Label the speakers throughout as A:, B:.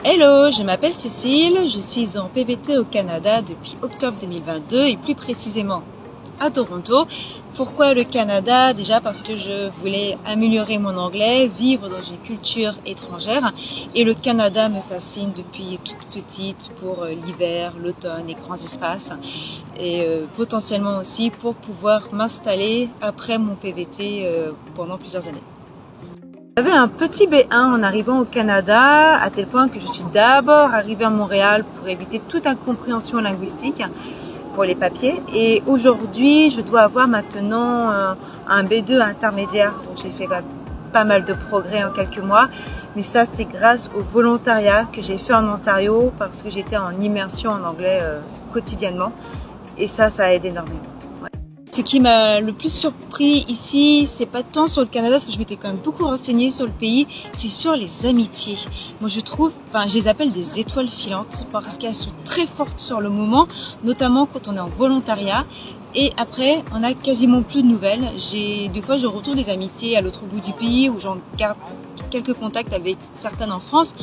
A: Hello, je m'appelle Cécile, je suis en PVT au Canada depuis octobre 2022 et plus précisément à Toronto. Pourquoi le Canada? Déjà parce que je voulais améliorer mon anglais, vivre dans une culture étrangère et le Canada me fascine depuis toute petite pour l'hiver, l'automne, les grands espaces et potentiellement aussi pour pouvoir m'installer après mon PVT pendant plusieurs années. J'avais un petit B1 en arrivant au Canada, à tel point que je suis d'abord arrivée à Montréal pour éviter toute incompréhension linguistique pour les papiers. Et aujourd'hui, je dois avoir maintenant un B2 intermédiaire. Donc j'ai fait pas mal de progrès en quelques mois. Mais ça, c'est grâce au volontariat que j'ai fait en Ontario parce que j'étais en immersion en anglais quotidiennement. Et ça aide énormément. Ce qui m'a le plus surpris ici, c'est pas tant sur le Canada, parce que je m'étais quand même beaucoup renseignée sur le pays, c'est sur les amitiés. Moi je trouve, je les appelle des étoiles filantes, parce qu'elles sont très fortes sur le moment, notamment quand on est en volontariat. Et après, on a quasiment plus de nouvelles. Des fois, je retrouve des amitiés à l'autre bout du pays, où j'en garde quelques contacts avec certaines en France.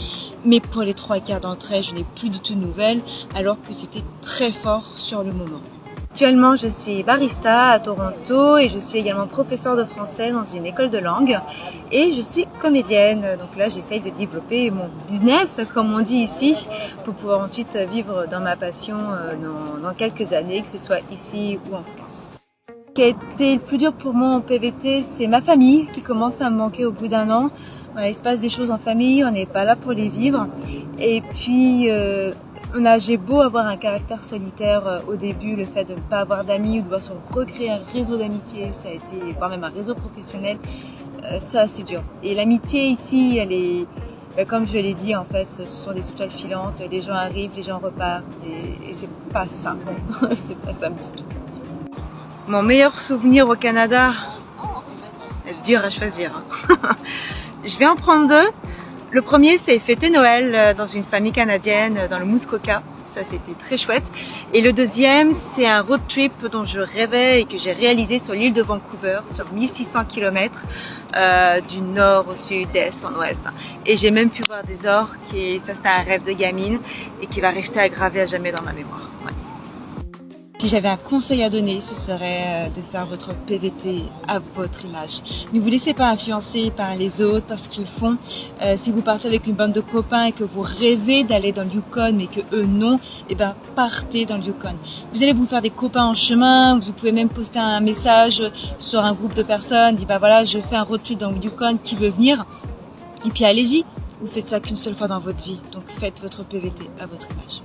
A: Mais pour les 3/4 d'entre elles, je n'ai plus du tout de nouvelles, alors que c'était très fort sur le moment. Actuellement, je suis barista à Toronto et je suis également professeure de français dans une école de langue et je suis comédienne. Donc là, j'essaye de développer mon business, comme on dit ici, pour pouvoir ensuite vivre dans ma passion dans quelques années, que ce soit ici ou en France. Ce qui a été le plus dur pour moi en PVT, c'est ma famille qui commence à me manquer au bout d'un an. Il se passe des choses en famille, on n'est pas là pour les vivre. Et puis, j'ai beau avoir un caractère solitaire au début, le fait de ne pas avoir d'amis ou de devoir se recréer un réseau d'amitié, ça a été, voire même un réseau professionnel, ça c'est dur. Et l'amitié ici, elle est, comme je l'ai dit en fait, ce sont des étoiles filantes, les gens arrivent, les gens repartent et c'est pas simple, c'est pas simple du tout. Mon meilleur souvenir au Canada, c'est dur à choisir. Je vais en prendre deux. Le premier, c'est fêter Noël dans une famille canadienne dans le Muskoka. Ça, c'était très chouette. Et le deuxième, c'est un road trip dont je rêvais et que j'ai réalisé sur l'île de Vancouver, sur 1600 km du nord au sud, d'est en ouest. Et j'ai même pu voir des orques et ça, c'était un rêve de gamine et qui va rester gravé à jamais dans ma mémoire. Ouais. Si j'avais un conseil à donner, ce serait de faire votre PVT à votre image. Ne vous laissez pas influencer par les autres, par ce qu'ils font. Si vous partez avec une bande de copains et que vous rêvez d'aller dans le Yukon mais que eux non, partez dans le Yukon. Vous allez vous faire des copains en chemin, vous pouvez même poster un message sur un groupe de personnes, dire voilà, je fais un road trip dans le Yukon, qui veut venir? Et puis allez-y, vous faites ça qu'une seule fois dans votre vie, donc faites votre PVT à votre image.